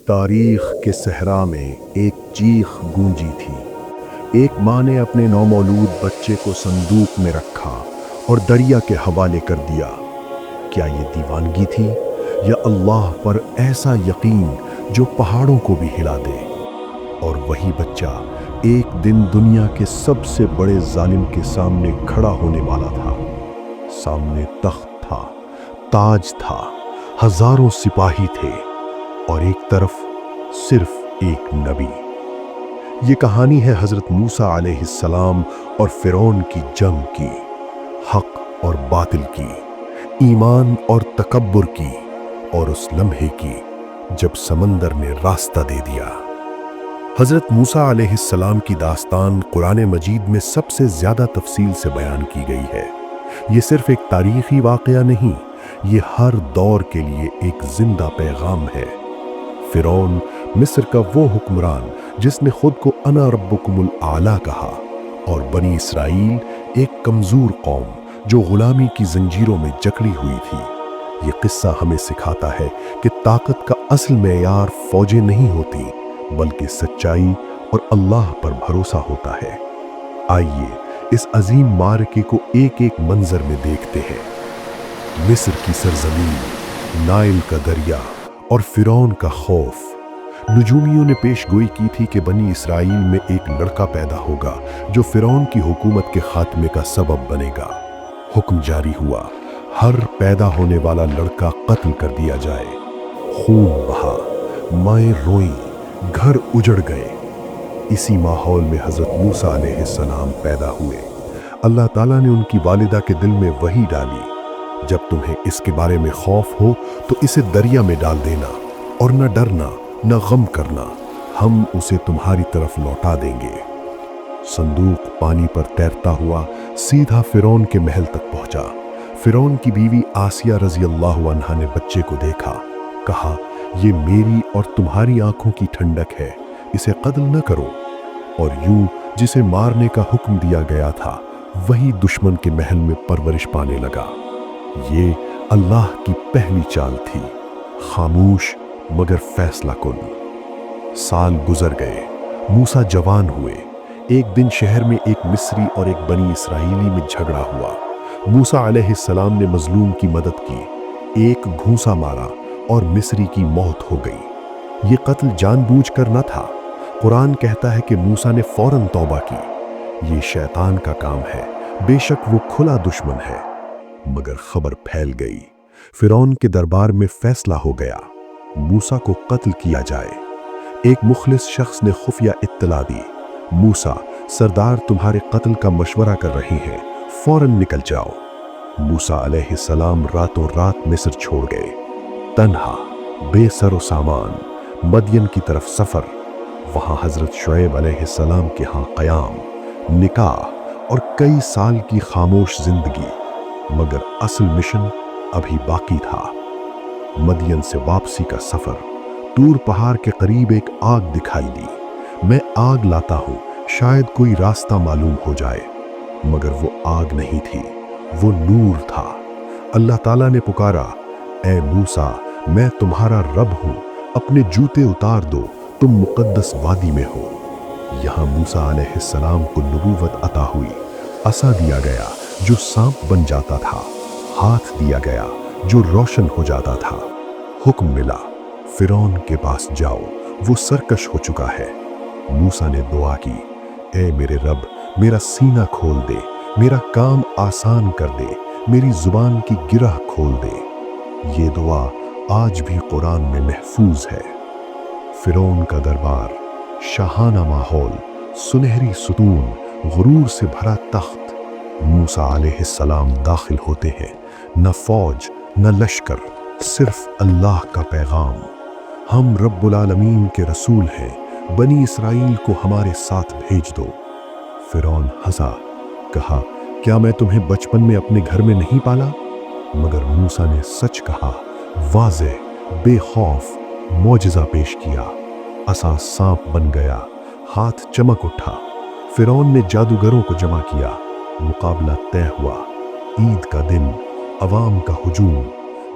تاریخ کے صحرا میں ایک چیخ گونجی تھی۔ ایک ماں نے اپنے نومولود بچے کو صندوق میں رکھا اور دریا کے حوالے کر دیا۔ کیا یہ دیوانگی تھی یا اللہ پر ایسا یقین جو پہاڑوں کو بھی ہلا دے؟ اور وہی بچہ ایک دن دنیا کے سب سے بڑے ظالم کے سامنے کھڑا ہونے والا تھا۔ سامنے تخت تھا، تاج تھا، ہزاروں سپاہی تھے اور ایک طرف صرف ایک نبی۔ یہ کہانی ہے حضرت موسیٰ علیہ السلام اور فرعون کی جنگ کی، حق اور باطل کی، ایمان اور تکبر کی، اور اس لمحے کی جب سمندر نے راستہ دے دیا۔ حضرت موسیٰ علیہ السلام کی داستان قرآن مجید میں سب سے زیادہ تفصیل سے بیان کی گئی ہے۔ یہ صرف ایک تاریخی واقعہ نہیں، یہ ہر دور کے لیے ایک زندہ پیغام ہے۔ فرعون مصر کا وہ حکمران جس نے خود کو انا ربکم الاعلی کہا، اور بنی اسرائیل ایک کمزور قوم جو غلامی کی زنجیروں میں جکڑی ہوئی تھی۔ یہ قصہ ہمیں سکھاتا ہے کہ طاقت کا اصل معیار فوجیں نہیں ہوتی، بلکہ سچائی اور اللہ پر بھروسہ ہوتا ہے۔ آئیے اس عظیم معرکے کو ایک ایک منظر میں دیکھتے ہیں۔ مصر کی سرزمین، نائل کا دریا اور فرعون کا خوف۔ نجومیوں نے پیش گوئی کی تھی کہ بنی اسرائیل میں ایک لڑکا پیدا ہوگا جو فرعون کی حکومت کے خاتمے کا سبب بنے گا۔ حکم جاری ہوا، ہر پیدا ہونے والا لڑکا قتل کر دیا جائے۔ خون بہا، مائیں روئیں، گھر اجڑ گئے۔ اسی ماحول میں حضرت موسیٰ علیہ السلام پیدا ہوئے۔ اللہ تعالیٰ نے ان کی والدہ کے دل میں وحی ڈالی، جب تمہیں اس کے بارے میں خوف ہو تو اسے دریا میں ڈال دینا، اور نہ ڈرنا نہ غم کرنا، ہم اسے تمہاری طرف لوٹا دیں گے۔ صندوق پانی پر تیرتا ہوا سیدھا فرعون کے محل تک پہنچا۔ فرعون کی بیوی آسیہ رضی اللہ عنہا نے بچے کو دیکھا، کہا یہ میری اور تمہاری آنکھوں کی ٹھنڈک ہے، اسے قتل نہ کرو۔ اور یوں جسے مارنے کا حکم دیا گیا تھا وہی دشمن کے محل میں پرورش پانے لگا۔ یہ اللہ کی پہلی چال تھی، خاموش مگر فیصلہ کن۔ سال گزر گئے، موسیٰ جوان ہوئے۔ ایک دن شہر میں ایک مصری اور ایک بنی اسرائیلی میں جھگڑا ہوا۔ موسیٰ علیہ السلام نے مظلوم کی مدد کی، ایک گھونسا مارا اور مصری کی موت ہو گئی۔ یہ قتل جان بوجھ کر نہ تھا۔ قرآن کہتا ہے کہ موسیٰ نے فوراً توبہ کی۔ یہ شیطان کا کام ہے، بے شک وہ کھلا دشمن ہے۔ مگر خبر پھیل گئی، فرعون کے دربار میں فیصلہ ہو گیا، موسیٰ کو قتل کیا جائے۔ ایک مخلص شخص نے خفیہ اطلاع دی، موسیٰ سردار تمہارے قتل کا مشورہ کر رہی ہیں، فوراً نکل جاؤ۔ موسیٰ علیہ السلام راتوں رات مصر چھوڑ گئے، تنہا، بے سر و سامان، مدین کی طرف سفر۔ وہاں حضرت شعیب علیہ السلام کے ہاں قیام، نکاح اور کئی سال کی خاموش زندگی۔ مگر اصل مشن ابھی باقی تھا۔ مدین سے واپسی کا سفر۔ دور پہاڑ کے قریب ایک آگ دکھائی دی۔ میں آگ لاتا ہوں، شاید کوئی راستہ معلوم ہو جائے۔ مگر وہ آگ نہیں تھی، وہ نور تھا۔ اللہ تعالیٰ نے پکارا، اے موسیٰ، میں تمہارا رب ہوں، اپنے جوتے اتار دو، تم مقدس وادی میں ہو۔ یہاں موسیٰ علیہ السلام کو نبوت عطا ہوئی۔ عصا دیا گیا جو سانپ بن جاتا تھا، ہاتھ دیا گیا جو روشن ہو جاتا تھا۔ حکم ملا، فرعون کے پاس جاؤ، وہ سرکش ہو چکا ہے۔ موسیٰ نے دعا کی، اے میرے رب، میرا سینہ کھول دے، میرا کام آسان کر دے، میری زبان کی گرہ کھول دے۔ یہ دعا آج بھی قرآن میں محفوظ ہے۔ فرعون کا دربار، شاہانہ ماحول، سنہری ستون، غرور سے بھرا تخت۔ موسیٰ علیہ السلام داخل ہوتے ہیں، نہ فوج نہ لشکر، صرف اللہ کا پیغام، ہم رب العالمین کے رسول ہیں، بنی اسرائیل کو ہمارے ساتھ بھیج دو۔ فرعون ہنسا، کہا کیا میں تمہیں بچپن میں اپنے گھر میں نہیں پالا؟ مگر موسیٰ نے سچ کہا، واضح، بے خوف، معجزہ پیش کیا۔ عصا سانپ بن گیا، ہاتھ چمک اٹھا۔ فرعون نے جادوگروں کو جمع کیا، مقابلہ طے ہوا۔ عید کا دن، عوام کا ہجوم،